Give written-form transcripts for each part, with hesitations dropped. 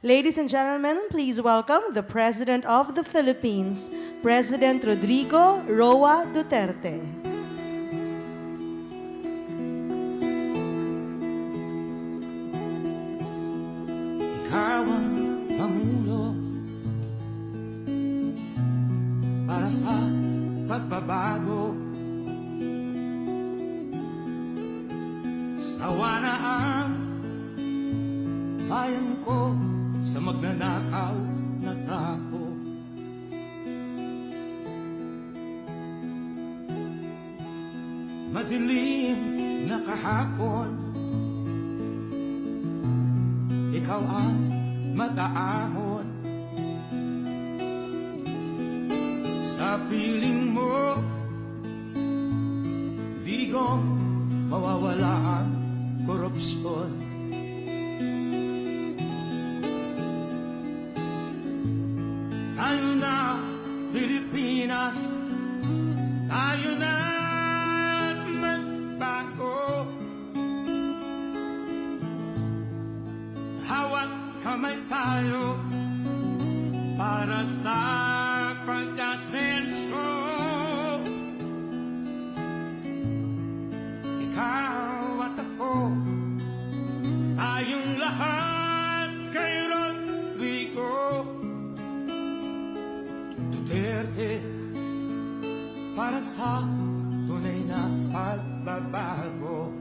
Ladies and gentlemen, please welcome the President of the Philippines, President Rodrigo Roa Duterte. Ikaw ang pamulo para sa pagbabago. Sawa na ang bayan ko sa magnanakaw na trapo. Madilim na kahapon, ikaw ang mag-aahon. Sa piling mo, di ko mawawala ang korupsyon. Tayo na, Pilipinas, tayo na magbago. Hawak kamay tayo para sa pag-asenso. Ikaw at ako, tayong lahat kay Rodrigo Duterte, para sa tunay na pagbabago.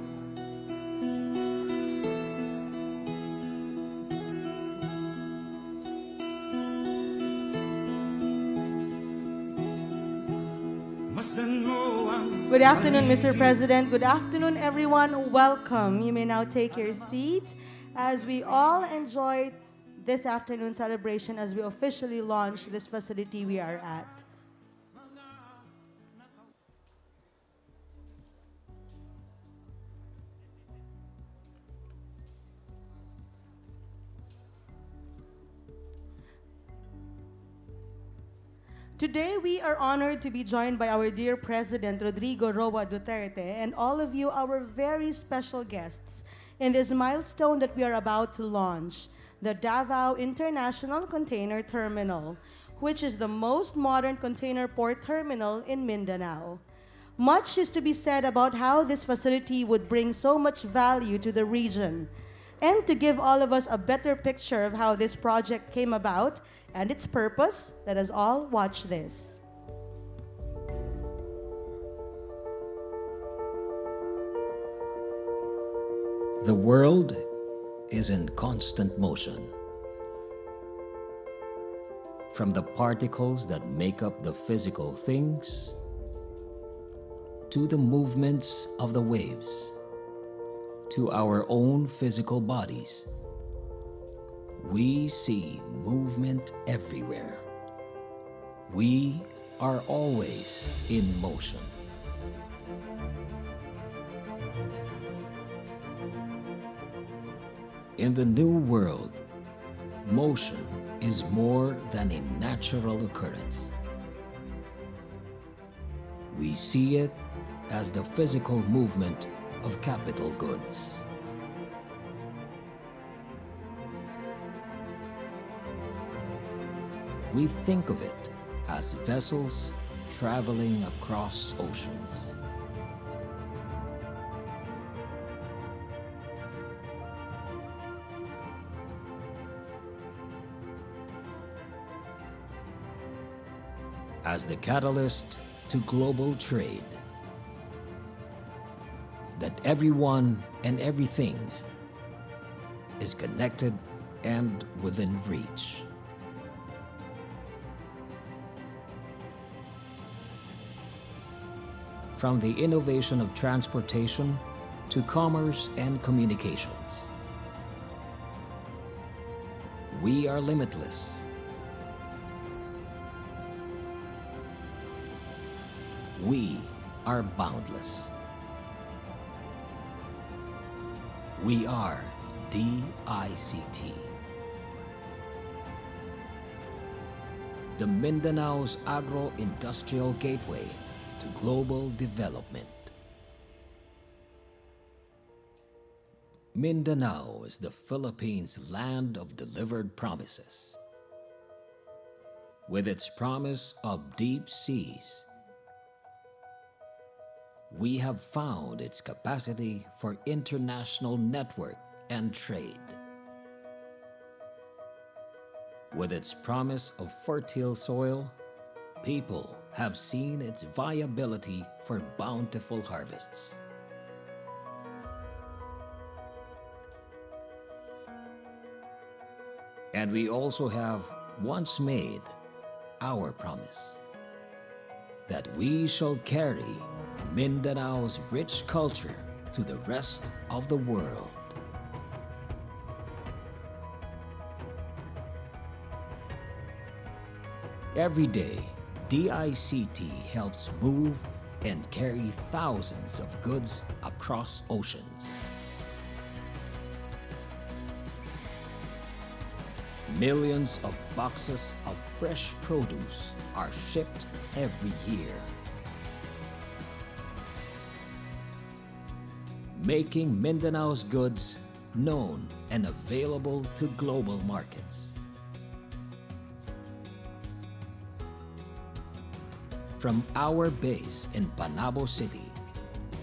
Good afternoon, Mr. President. Good afternoon, everyone. Welcome. You may now take your seat as we all enjoy this afternoon celebration as we officially launch this facility we are at. Today, we are honored to be joined by our dear President, Rodrigo Roa Duterte, and all of you, our very special guests, in this milestone that we are about to launch, the Davao International Container Terminal, which is the most modern container port terminal in Mindanao. Much is to be said about how this facility would bring so much value to the region. And to give all of us a better picture of how this project came about and its purpose, let us all watch this. The world is in constant motion. From the particles that make up the physical things to the movements of the waves, to our own physical bodies, we see movement everywhere. We are always in motion. In the new world, motion is more than a natural occurrence. We see it as the physical movement of capital goods. We think of it as vessels traveling across oceans. As the catalyst to global trade, that everyone and everything is connected and within reach. From the innovation of transportation to commerce and communications, we are limitless. We are boundless. We are DICT. The Mindanao's agro-industrial gateway to global development. Mindanao is the Philippines' land of delivered promises. With its promise of deep seas, we have found its capacity for international network and trade. With its promise of fertile soil, people have seen its viability for bountiful harvests. And we also have once made our promise that we shall carry Mindanao's rich culture to the rest of the world. Every day, DICT helps move and carry thousands of goods across oceans. Millions of boxes of fresh produce are shipped every year, making Mindanao's goods known and available to global markets. From our base in Panabo City,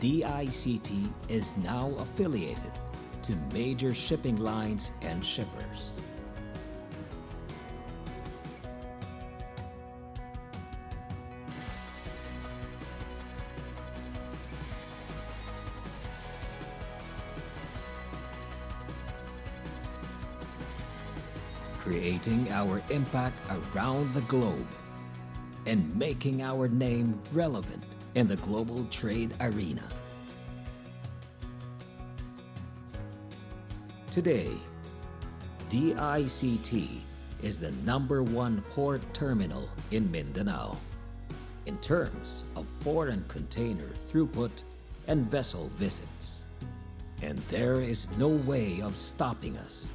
DICT is now affiliated to major shipping lines and shippers. Creating our impact around the globe and making our name relevant in the global trade arena. Today, DICT is the #1 port terminal in Mindanao in terms of foreign container throughput and vessel visits. And there is no way of stopping us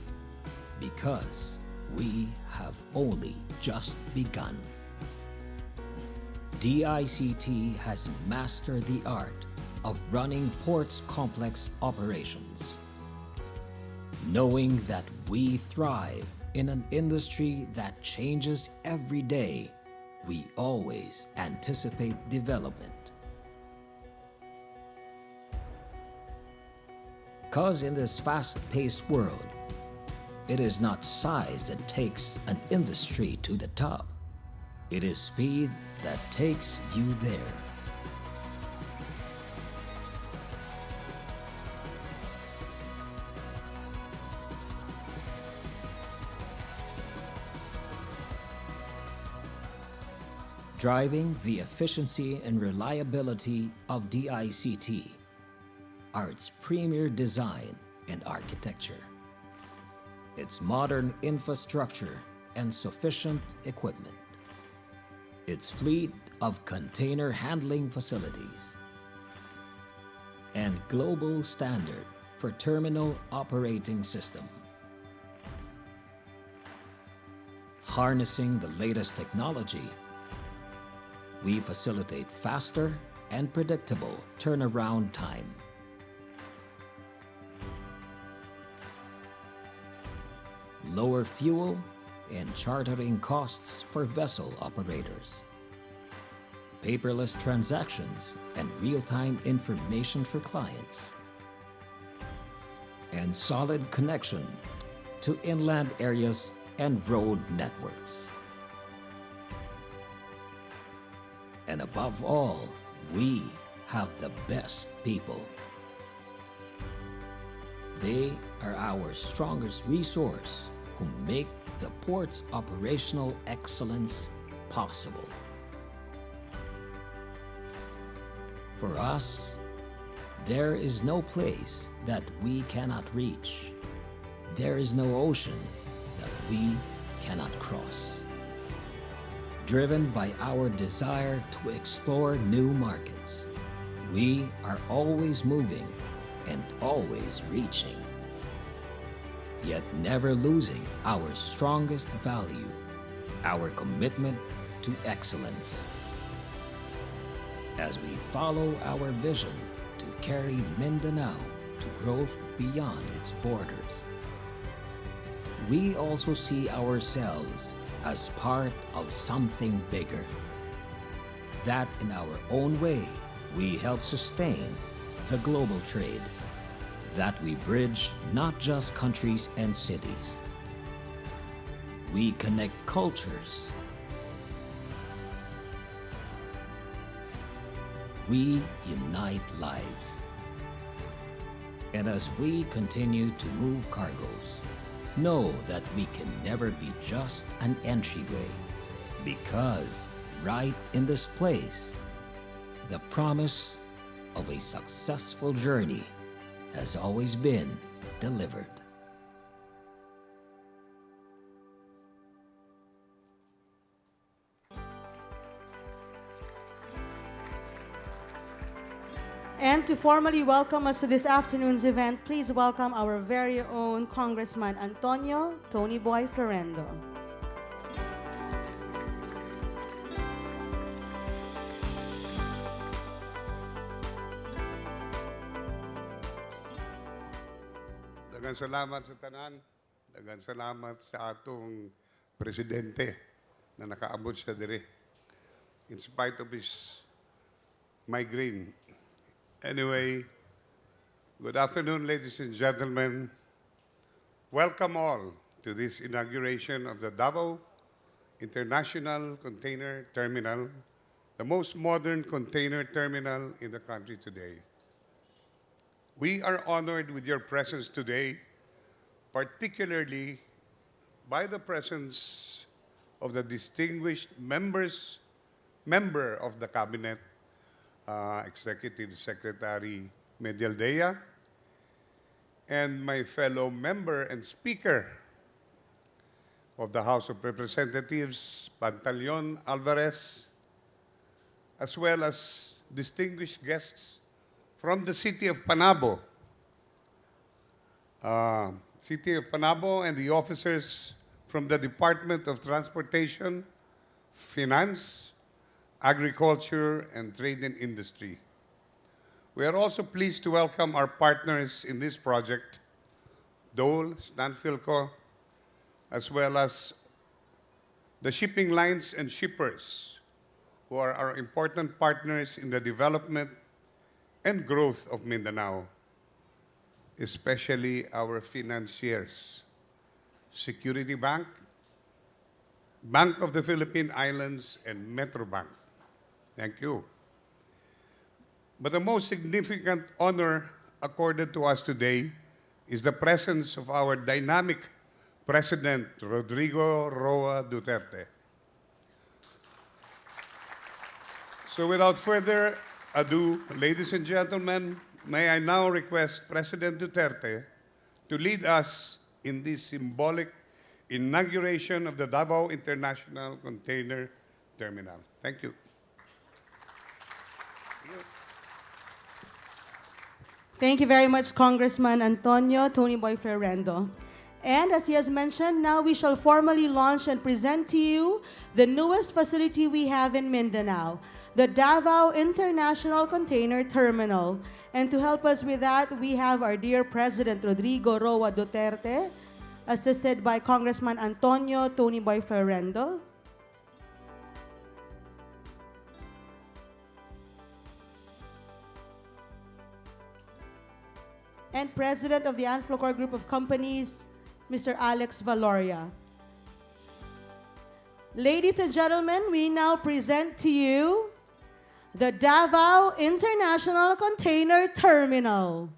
because we have only just begun. DICT has mastered the art of running ports complex operations, knowing that we thrive in an industry that changes every day. We always anticipate development. 'Cause in this fast-paced world, it is not size that takes an industry to the top. It is speed that takes you there. Driving the efficiency and reliability of DICT are its premier design and architecture, its modern infrastructure and sufficient equipment, its fleet of container handling facilities, and global standard for terminal operating system. Harnessing the latest technology, we facilitate faster and predictable turnaround time. Lower fuel and chartering costs for vessel operators. Paperless transactions and real-time information for clients. And solid connection to inland areas and road networks. And above all, we have the best people. They are our strongest resource who make the port's operational excellence possible. For us, there is no place that we cannot reach. There is no ocean that we cannot cross. Driven by our desire to explore new markets, we are always moving and always reaching, yet never losing our strongest value, our commitment to excellence. As we follow our vision to carry Mindanao to growth beyond its borders. We also see ourselves as part of something bigger. That in our own way, we help sustain the global trade. That we bridge not just countries and cities. We connect cultures. We unite lives. And as we continue to move cargoes, know that we can never be just an entryway, because right in this place, the promise of a successful journey has always been delivered. And to formally welcome us to this afternoon's event, please welcome our very own Congressman Antonio Tony Boy Florendo. Daghang salamat sa tanan. Daghang salamat sa atong presidente na nakaabot siya diri. In spite of his migraine. Anyway, good afternoon, ladies and gentlemen. Welcome all to this inauguration of the Davao International Container Terminal, the most modern container terminal in the country today. We are honored with your presence today, particularly by the presence of the distinguished member of the Cabinet, Executive Secretary Medialdea, and my fellow member and Speaker of the House of Representatives, Pantaleon Alvarez, as well as distinguished guests from the city of Panabo. City of Panabo and the officers from the Department of Transportation, Finance, Agriculture, and Trade and Industry. We are also pleased to welcome our partners in this project, Dole, Stanfilco, as well as the shipping lines and shippers, who are our important partners in the development and growth of Mindanao, especially our financiers, Security Bank, Bank of the Philippine Islands, and Metrobank. Thank you. But the most significant honor accorded to us today is the presence of our dynamic President, Rodrigo Roa Duterte. So without further ado, ladies and gentlemen, may I now request President Duterte to lead us in this symbolic inauguration of the Davao International Container Terminal. Thank you. Thank you very much, Congressman Antonio Tony Boy Florendo. And as he has mentioned, now we shall formally launch and present to you the newest facility we have in Mindanao, the Davao International Container Terminal. And to help us with that, we have our dear President Rodrigo Roa Duterte, assisted by Congressman Antonio Tony Boy Florendo. And President of the Anflocor Group of Companies, Mr. Alex Valoria. Ladies and gentlemen, we now present to you the Davao International Container Terminal.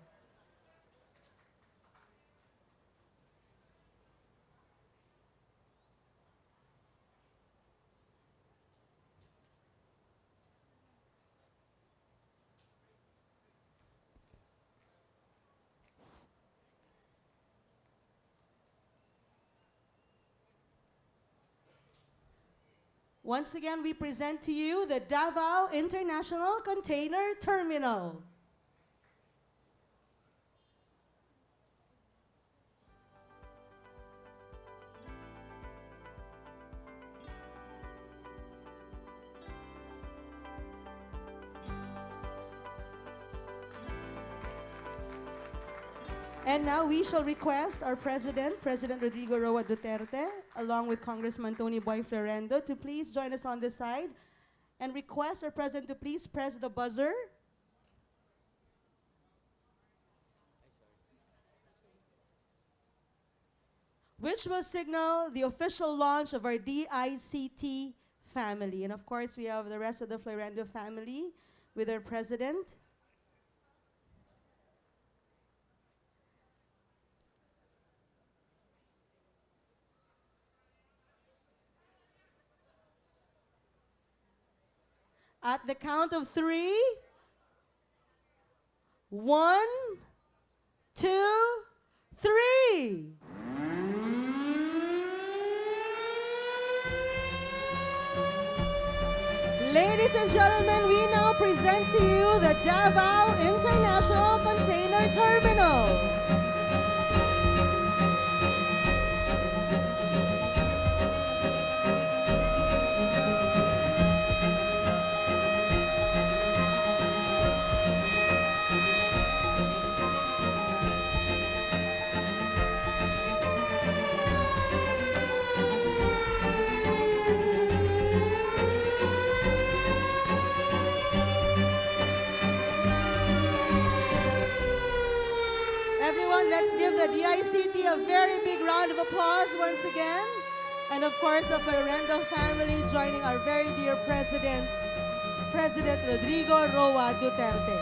Once again, we present to you the Davao International Container Terminal. And now we shall request our President, President Rodrigo Roa Duterte, along with Congressman Tony Boy Florendo, to please join us on this side and request our President to please press the buzzer. Which will signal the official launch of our DICT family. And of course, we have the rest of the Florendo family with our President. At the count of 3, 1, 2, 3. Ladies and gentlemen, we now present to you the Davao International Container Terminal. Let's give the DICT a very big round of applause once again. And of course, the Florendo family joining our very dear President, President Rodrigo Roa Duterte.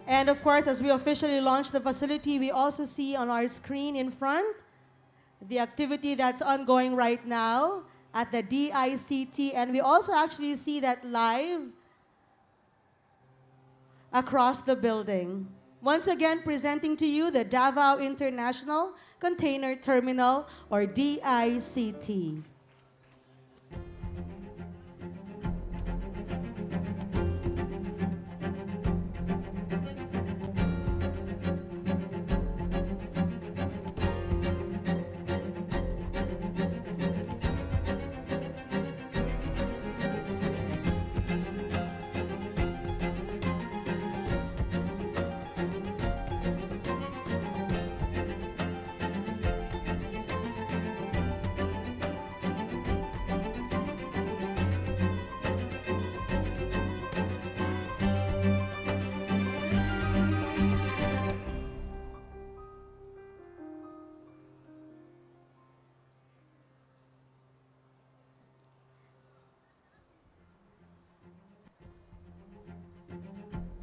And of course, as we officially launch the facility, we also see on our screen in front the activity that's ongoing right now at the DICT. And we also actually see that live across the building. Once again, presenting to you the Davao International Container Terminal, or DICT.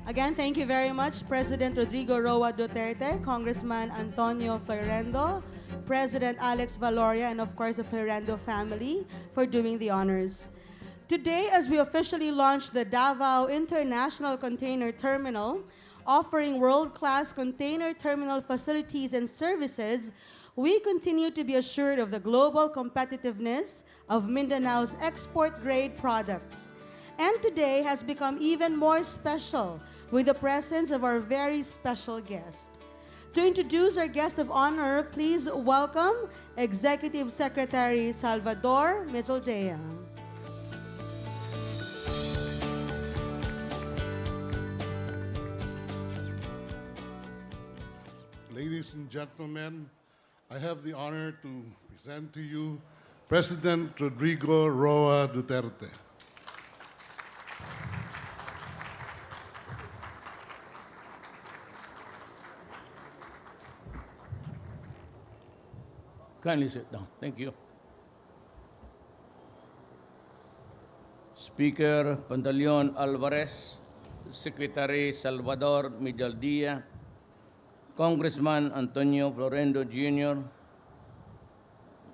Again, thank you very much, President Rodrigo Roa Duterte, Congressman Antonio Florendo, President Alex Valoria, and of course the Florendo family for doing the honors. Today, as we officially launch the Davao International Container Terminal, offering world-class container terminal facilities and services, we continue to be assured of the global competitiveness of Mindanao's export-grade products. And today has become even more special with the presence of our very special guest. To introduce our guest of honor, please welcome Executive Secretary Salvador Mitaldea. Ladies and gentlemen, I have the honor to present to you President Rodrigo Roa Duterte. Kindly sit down. Thank you. Speaker Pantaleon Alvarez, Secretary Salvador Mitaldea, Congressman Antonio Florendo Jr.,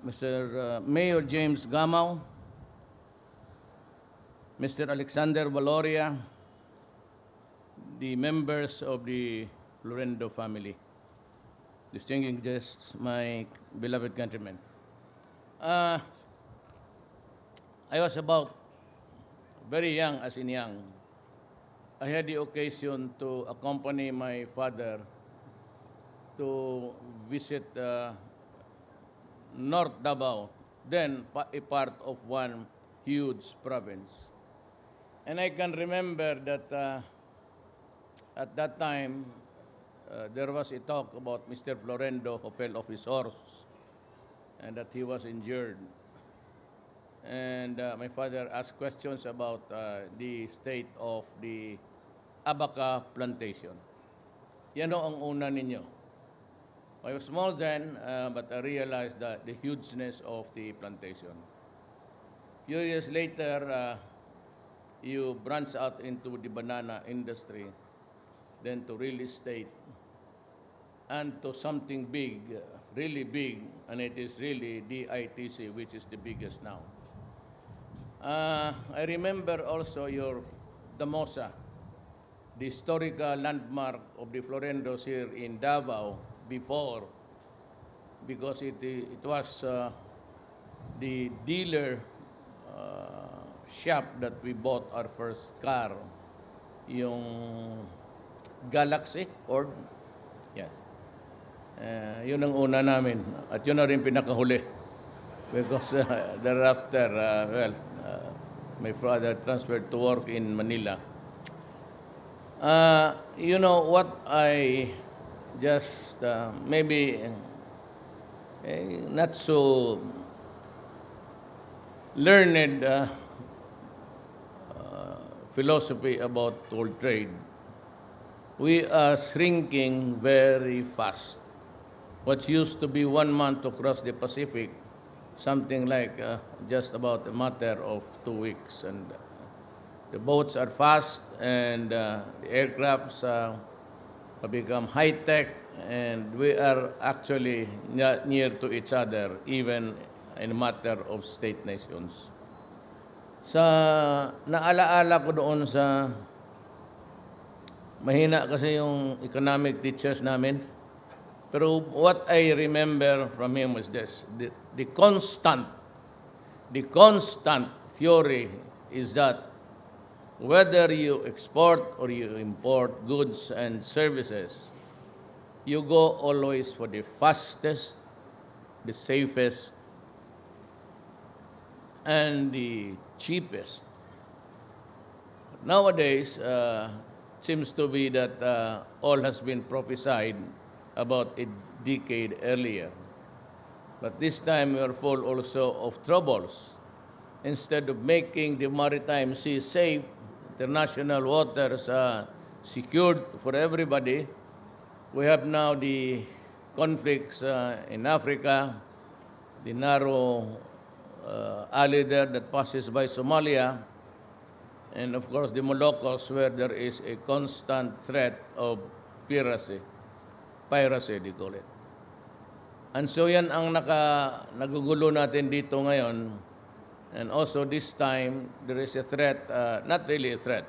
Mr. Mayor James Gamao, Mr. Alexander Valoria, the members of the Florendo family, distinguished guests, my beloved countrymen. I was about very young, as in young, I had the occasion to accompany my father to visit North Davao, then a part of one huge province. And I can remember that at that time, there was a talk about Mr. Florendo who fell off his horse and that he was injured. And my father asked questions about the state of the abaca plantation. Yan ho ang una ninyo. I was small then, but I realized that the hugeness of the plantation. Few years later, you branch out into the banana industry, then to real estate, and to something big, really big, and it is really DITC, which is the biggest now. I remember also your Damosa, the historical landmark of the Florendos here in Davao before, because it was the dealer shop that we bought our first car, yung Galaxy Ford. Yes. Yun ang una namin. At yun na rin pinakahuli. Because thereafter, my father transferred to work in Manila. You know what I just maybe not so learned philosophy about toll trade. We are shrinking very fast. What used to be 1 month to cross the Pacific, something like just about a matter of 2 weeks. And the boats are fast, and the aircrafts have become high-tech, and we are actually near to each other, even in a matter of state nations. Naalaala ko doon sa, mahina kasi yung economic teachers namin. Pero what I remember from him was this, the constant theory is that whether you export or you import goods and services, you go always for the fastest, the safest, and the cheapest. Nowadays, seems to be that all has been prophesied about a decade earlier. But this time we are full also of troubles. Instead of making the maritime sea safe, international waters secured for everybody, we have now the conflicts in Africa, the narrow alley there that passes by Somalia, and of course the Moluccos, where there is a constant threat of piracy, they call it. And so yan ang nagugulo natin dito ngayon. And also this time, there is a threat, not really a threat,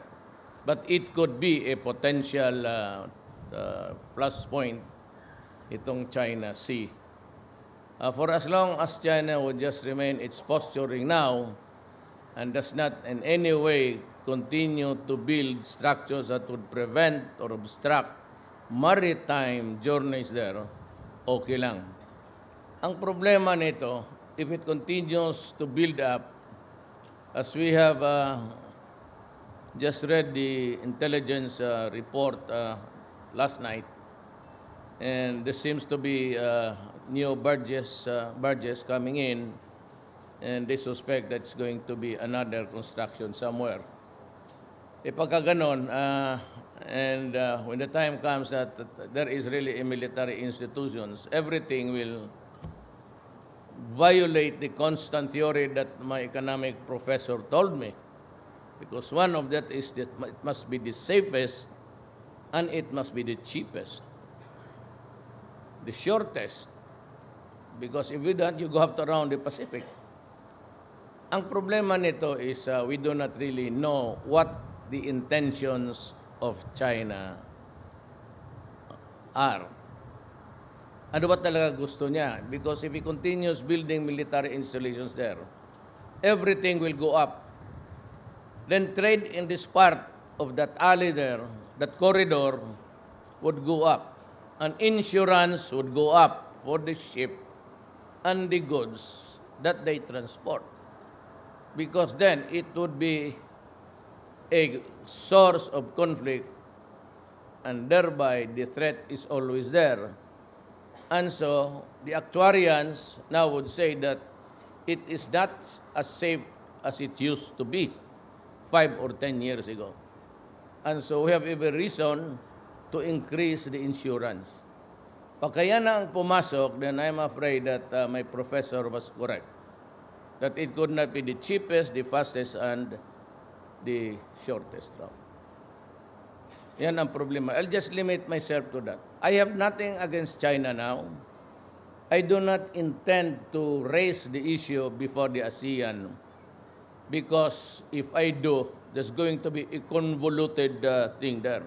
but it could be a potential plus point, itong China Sea. For as long as China would just remain its posturing now and does not in any way continue to build structures that would prevent or obstruct maritime journeys there, okay lang. Ang problema nito, if it continues to build up, as we have just read the intelligence report last night, and there seems to be new barges coming in, and they suspect that it's going to be another construction somewhere. E pagka ganon, and when the time comes that there is really a military institutions, everything will violate the constant theory that my economic professor told me. Because one of that is that it must be the safest and it must be the cheapest, the shortest. Because if you don't, you go up around the Pacific. Ang problema nito is we do not really know what the intentions of China are. Ano ba talaga gusto niya? Because if he continues building military installations there, everything will go up. then trade in this part of that alley there, that corridor, would go up. And insurance would go up for the ship and the goods that they transport. Because then it would be a source of conflict, and thereby the threat is always there. And so the actuarians now would say that it is not as safe as it used to be 5 or 10 years ago. And so we have every reason to increase the insurance. Pag kaya na ang pumasok, then I'm afraid that my professor was correct. That it could not be the cheapest, the fastest, and the shortest route. Yan ang problema. I'll just limit myself to that. I have nothing against China now. I do not intend to raise the issue before the ASEAN, because if I do, there's going to be a convoluted thing there.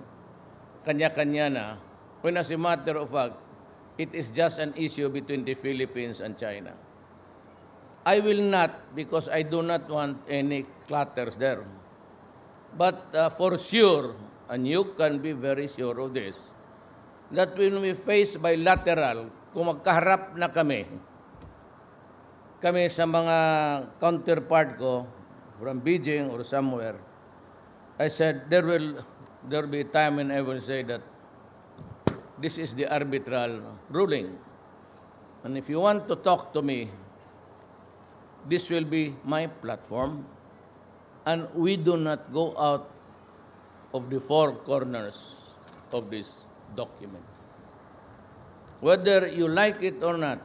Kanya-kanya na. When as a matter of fact, it is just an issue between the Philippines and China. I will not, because I do not want any clutters there. But for sure, and you can be very sure of this, that when we face bilateral, kung magkaharap na kami sa mga counterpart ko from Beijing or somewhere, I said there will be a time when I will say that this is the arbitral ruling. And if you want to talk to me, this will be my platform, and we do not go out of the four corners of this document. Whether you like it or not,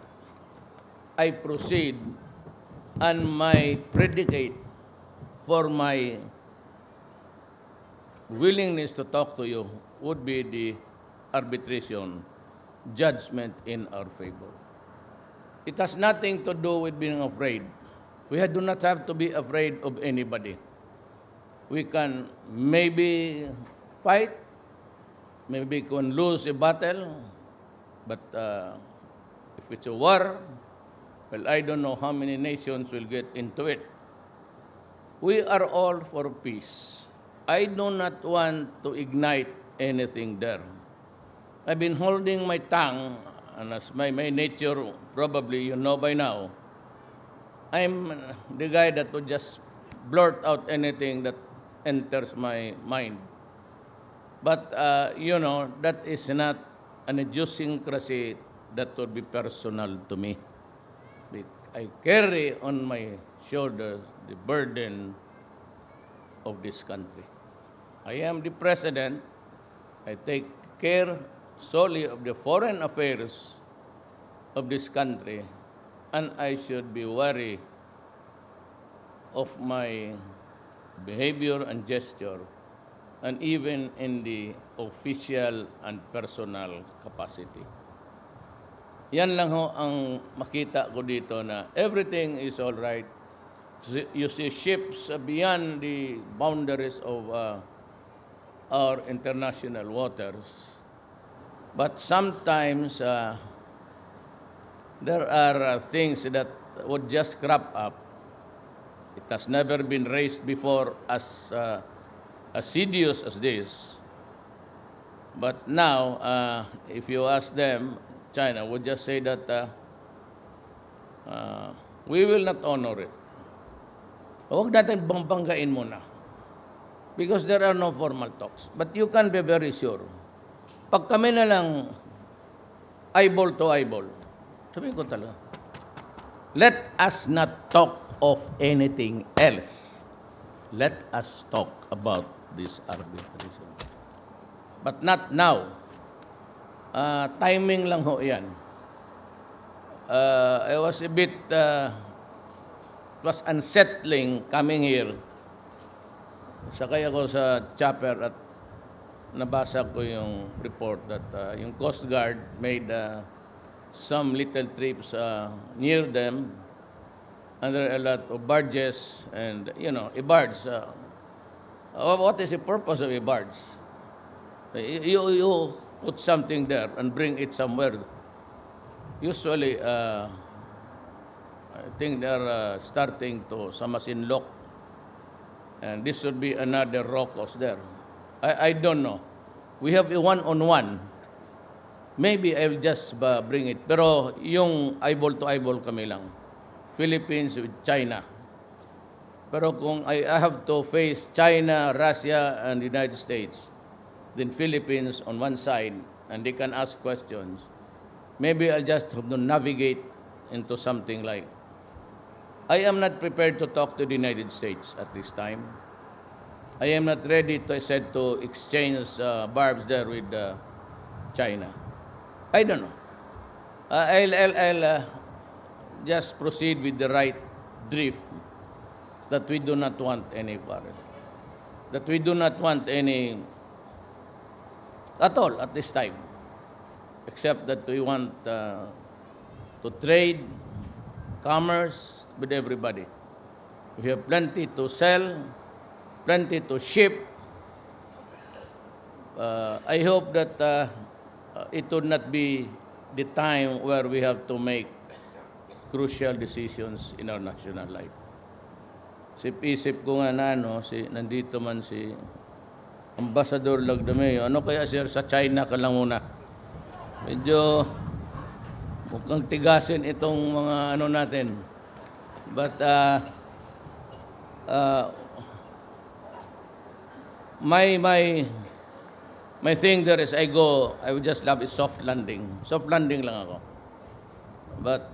I proceed, and my predicate for my willingness to talk to you would be the arbitration judgment in our favor. It has nothing to do with being afraid. We do not have to be afraid of anybody. We can maybe fight, maybe can lose a battle, but if it's a war, well, I don't know how many nations will get into it. We are all for peace. I do not want to ignite anything there. I've been holding my tongue, and as my nature, probably you know by now, I'm the guy that would just blurt out anything that enters my mind. But, that is not an idiosyncrasy that would be personal to me. I carry on my shoulders the burden of this country. I am the president. I take care solely of the foreign affairs of this country, and I should be wary of my behavior and gesture, and even in the official and personal capacity. Yan lang ho ang makita ko dito, na everything is all right. You see ships beyond the boundaries of our international waters. But sometimes there are things that would just crop up. It has never been raised before as assiduous as this. But now, if you ask them, China would just say that we will not honor it. Huwag natin banggain muna. Because there are no formal talks. But you can be very sure. Pag kami na lang eyeball to eyeball, sabihin ko talaga, let us not talk of anything else. Let us talk about this arbitration. But not now. Timing lang ho yan. I was a bit, it was unsettling coming here. Sakay ako sa chopper at nabasa ko yung report that yung Coast Guard made some little trips near them, and there are a lot of barges, and a barge. What is the purpose of a barge? You put something there and bring it somewhere. Usually, I think they're starting to sa Masinloc. And this should be another Rocos there. I don't know. We have a one-on-one. Maybe I will just bring it. Pero yung eyeball to eyeball kami lang. Philippines with China. Pero kung I have to face China, Russia, and the United States, then Philippines on one side, and they can ask questions, maybe I'll just have to navigate into something like, I am not prepared to talk to the United States at this time. I am not ready to exchange barbs there with China. I don't know. I'll just proceed with the right drift that we do not want any quarrel. That we do not want any at all at this time, except that we want to trade, commerce with everybody. We have plenty to sell, plenty to ship. I hope that it would not be the time where we have to make crucial decisions in our national life. Isip ko nga na, nandito man si Ambassador Lagdameo, ano kaya sir, sa China ka lang muna? Medyo mukhang tigasin itong mga ano natin. But my thing there is I would just love a soft landing. Soft landing lang ako. But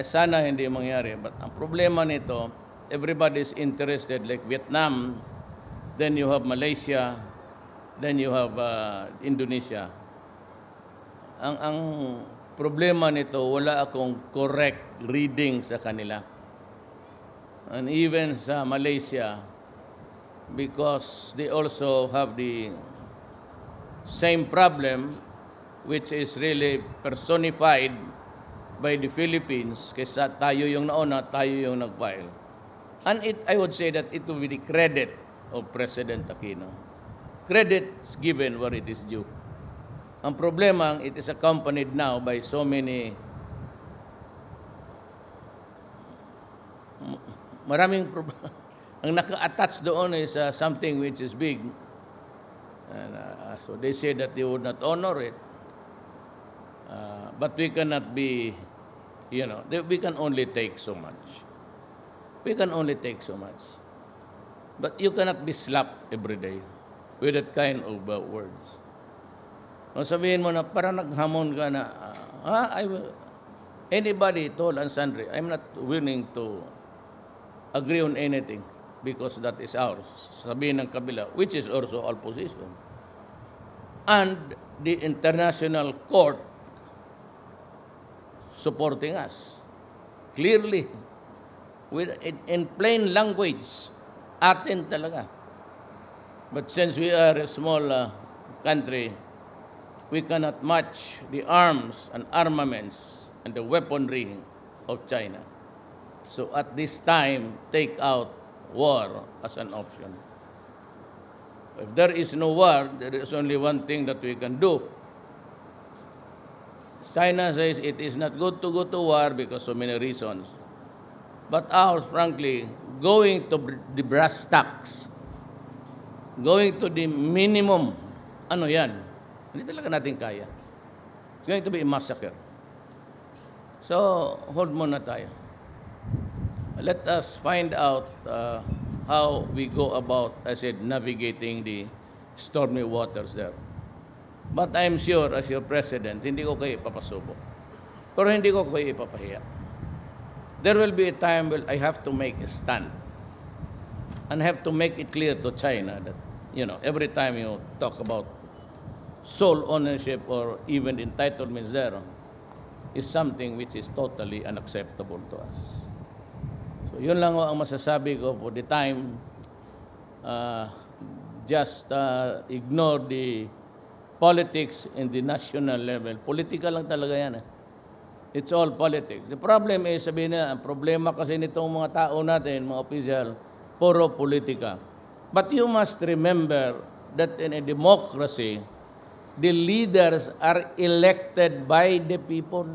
sana hindi mangyari. But ang problema nito, everybody is interested, like Vietnam, then you have Malaysia, then you have Indonesia. Ang problema nito, wala akong correct reading sa kanila. And even sa Malaysia, because they also have the same problem, which is really personified by the Philippines, kaysa tayo yung nauna, tayo yung nag-file. And I would say that it will be the credit of President Aquino. Credit is given where it is due. Ang problema, it is accompanied now by so many maraming ang naka-attach doon is something which is big. And, so they say that they would not honor it. But we cannot be, we can only take so much. We can only take so much. But you cannot be slapped every day with that kind of words. Kung sabihin mo na parang naghamon ka na, anybody told and sundry, I'm not willing to agree on anything because that is ours. Sabihin ng kabila, which is also our position. And the international court supporting us clearly in plain language, atin talaga. But since we are a small country, we cannot match the arms and armaments and the weaponry of China. So at this time, take out war as an option. If there is no war, there is only one thing that we can do. China says it is not good to go to war because so many reasons. But ours, frankly, going to the brass tacks, going to the minimum, ano yan? Hindi talaga natin kaya. It's going to be a massacre. So, hold muna tayo. Let us find out how we go about, I said, navigating the stormy waters there. But I'm sure, as your president, hindi ko kayo ipapasubok. Pero hindi ko kayo ipapahiya. There will be a time when I have to make a stand. And have to make it clear to China that, every time you talk about sole ownership or even entitlements there is something which is totally unacceptable to us. So yun lang ang masasabi ko for the time. Just ignore the politics in the national level. Political lang talaga yan. It's all politics. The problem is, sabihin na, ang problema kasi nitong mga tao natin, mga opisyal, puro politika. But you must remember that in a democracy, the leaders are elected by the people.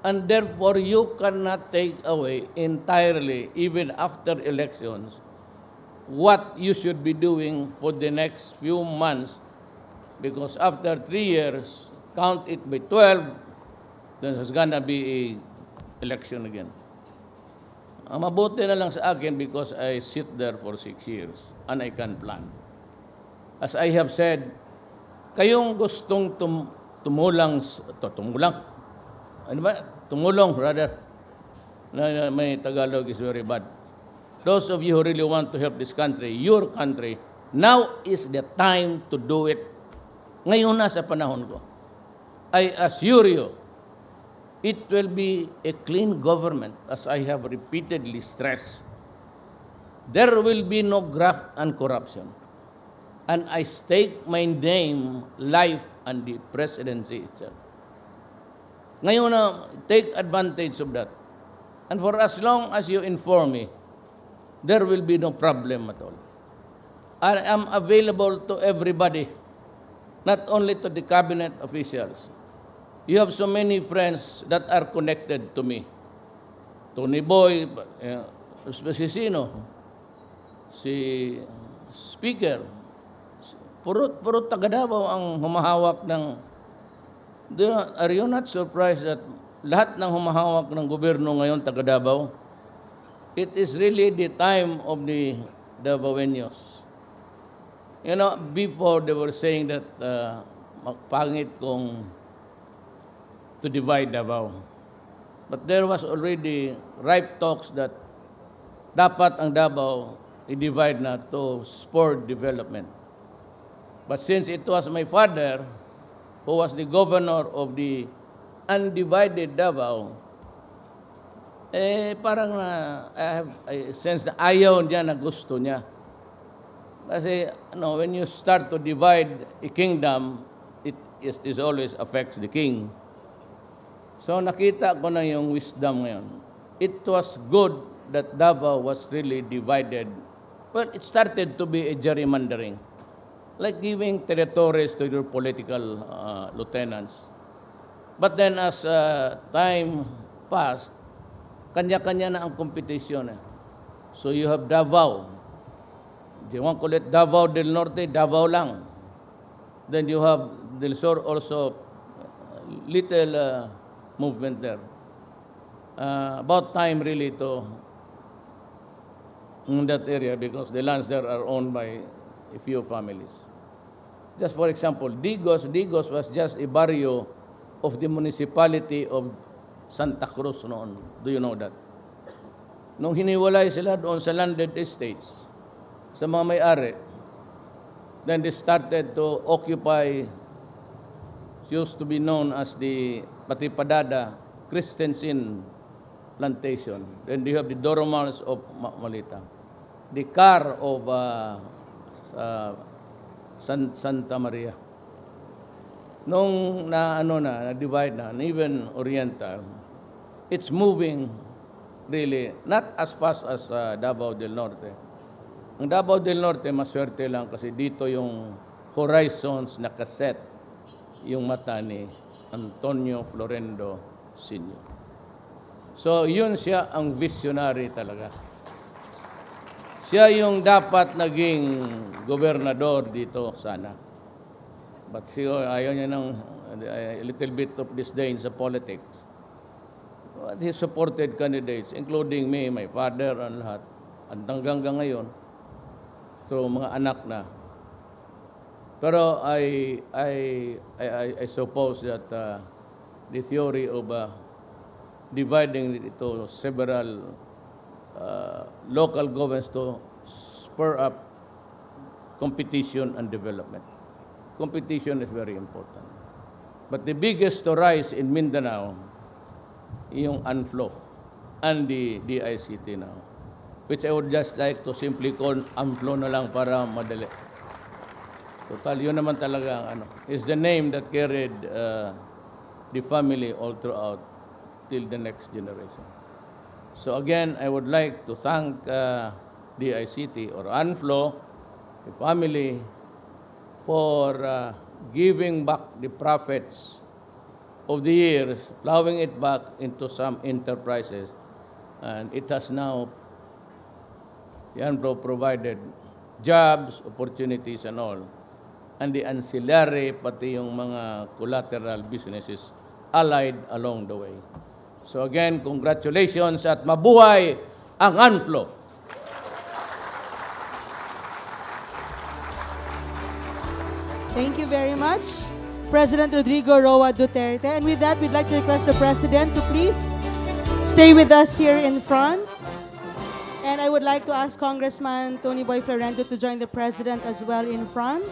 And therefore, you cannot take away entirely, even after elections, what you should be doing for the next few months, because after 3 years, count it by 12, then there's gonna be a election again. Ang mabuti na lang sa akin because I sit there for 6 years and I can plan. As I have said, kayong gustong tumulong, ano ba? Tumulong, rather. May Tagalog is very bad. Those of you who really want to help this country, your country, now is the time to do it. Ngayon na sa panahon ko. I assure you, it will be a clean government, as I have repeatedly stressed. There will be no graft and corruption. And I stake my name, life, and the presidency itself. Ngayon na, take advantage of that. And for as long as you inform me, there will be no problem at all. I am available to everybody, not only to the cabinet officials. You have so many friends that are connected to me. Tony Boy, si sino? Si Speaker. Puro taga Davao ang humahawak ng... Are you not surprised that lahat ng humahawak ng gobyerno ngayon taga Davao? It is really the time of the Davaoenos. You know, before they were saying that pangit kung to divide Davao. But there was already ripe talks that dapat ang Davao i-divide na to spur development. But since it was my father who was the governor of the undivided Davao, parang I sense na ayaw niya na gusto niya. Kasi when you start to divide a kingdom, it always affects the king. So nakita ko na yung wisdom ngayon. It was good that Davao was really divided, but it started to be a gerrymandering, like giving territories to your political lieutenants. But then as time passed, kanya-kanya na ang competition. So you have Davao. Do you want to call it Davao del Norte? Davao lang. Then you have Del Sur also, little movement there. About time really to in that area because the lands there are owned by a few families. Just for example, Digos was just a barrio of the municipality of Santa Cruz noon. Do you know that? Nung hiniwalay sila doon sa landed estates, sa mga may-ari, then they started to occupy, used to be known as the Patipadada Christensen Plantation. Then you have the Doromals of Malita, the Car of Santa Maria. Nung na-divide na, and even Oriental, it's moving really, not as fast as Davao del Norte. Ang Davao del Norte, maswerte lang kasi dito yung horizons nakaset yung mata ni Antonio Florendo Sr. So, yun siya ang visionary talaga. Siya yung dapat naging gobernador dito sana. But ayaw niya ng a little bit of disdain sa politics. But he supported candidates, including me, my father, and lahat. At hanggang ngayon, so mga anak na. Pero I suppose that the theory of dividing it into several local governments to spur up competition and development. Competition is very important. But the biggest to rise in Mindanao, yung UNFLO and the DICT now, which I would just like to simply call UNFLO na lang para madali. Total, yun naman talaga is the name that carried the family all throughout till the next generation. So again, I would like to thank DICT or UNFLO, the family, for giving back the profits of the years, plowing it back into some enterprises. And it has now The ANFLO provided jobs, opportunities, and all. And the ancillary, pati yung mga collateral businesses allied along the way. So again, congratulations at mabuhay ang ANFLO. Thank you very much, President Rodrigo Roa Duterte. And with that, we'd like to request the President to please stay with us here in front. And I would like to ask Congressman Tony Boy Florendo to join the President as well in front.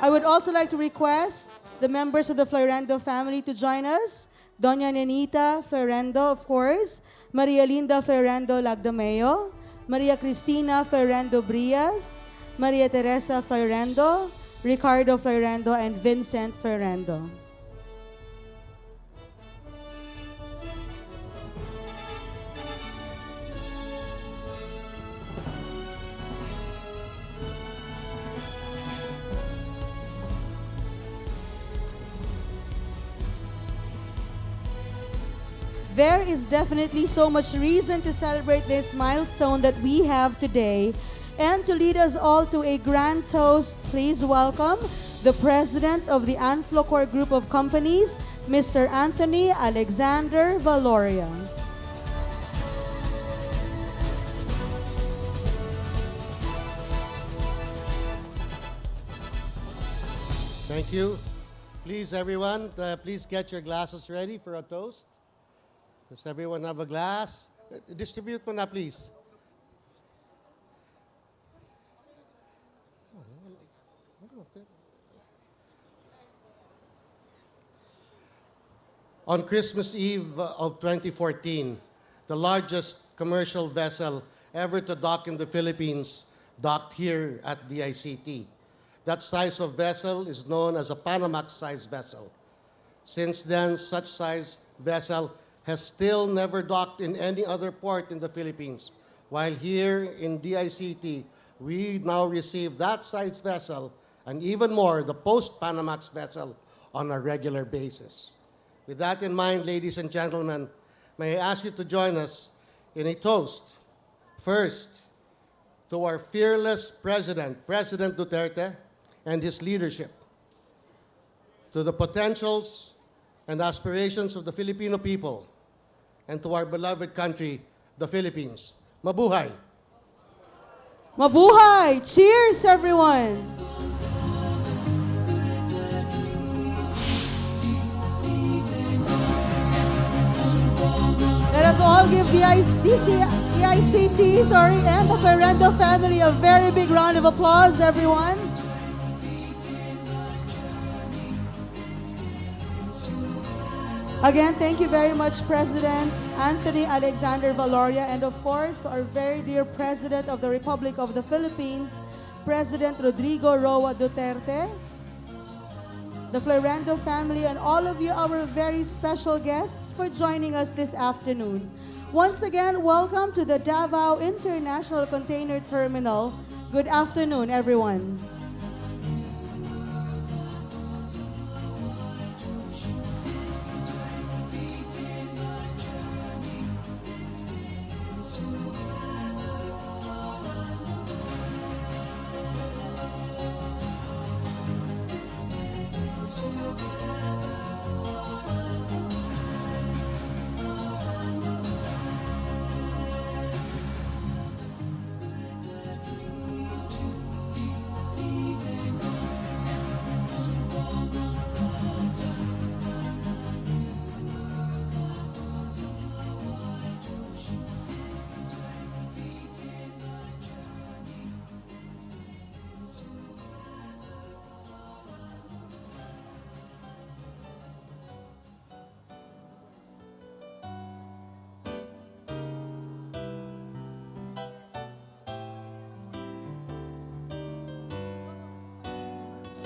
I would also like to request the members of the Florendo family to join us. Doña Nenita Florendo, of course, Maria Linda Florendo Lagdameo, Maria Cristina Florendo Brias, Maria Teresa Florendo, Ricardo Florendo, and Vincent Florendo. There is definitely so much reason to celebrate this milestone that we have today. And to lead us all to a grand toast, please welcome the President of the ANFLOCOR Group of Companies, Mr. Anthony Alexander Valoria. Thank you. Please, everyone, please get your glasses ready for a toast. Does everyone have a glass? Distribute mo na, please. On Christmas Eve of 2014, the largest commercial vessel ever to dock in the Philippines docked here at DICT. That size of vessel is known as a Panamax-sized vessel. Since then, such size vessel has still never docked in any other port in the Philippines. While here in DICT, we now receive that size vessel and even more, the post-Panamax vessel on a regular basis. With that in mind, ladies and gentlemen, may I ask you to join us in a toast. First, to our fearless President, President Duterte, and his leadership. To the potentials and aspirations of the Filipino people, and to our beloved country, the Philippines. Mabuhay! Mabuhay! Cheers, everyone! Let us all give the EICT, and the Florendo family a very big round of applause, everyone. Again, thank you very much, President Anthony Alexander Valoria, and of course, to our very dear President of the Republic of the Philippines, President Rodrigo Roa Duterte, the Florendo family, and all of you, our very special guests, for joining us this afternoon. Once again, welcome to the Davao International Container Terminal. Good afternoon, everyone.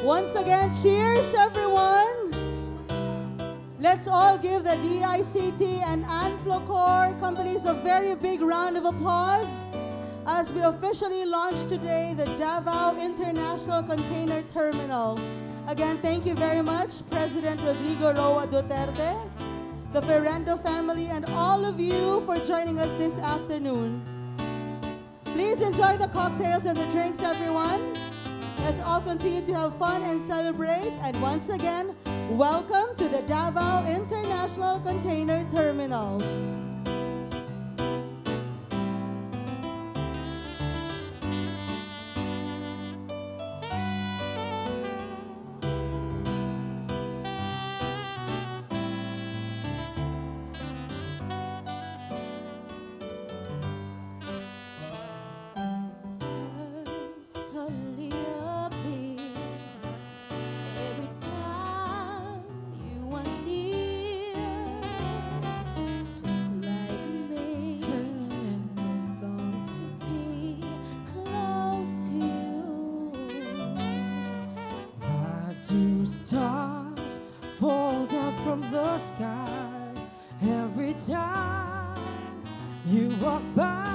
Once again, cheers, everyone. Let's all give the DICT and ANFLOCOR companies a very big round of applause as we officially launch today the Davao International Container Terminal. Again, thank you very much, President Rodrigo Roa Duterte, the Florendo family, and all of you for joining us this afternoon. Please enjoy the cocktails and the drinks, everyone. Let's all continue to have fun and celebrate. And once again, welcome to the Davao International Container Terminal. Stars fall down from the sky every time you walk by.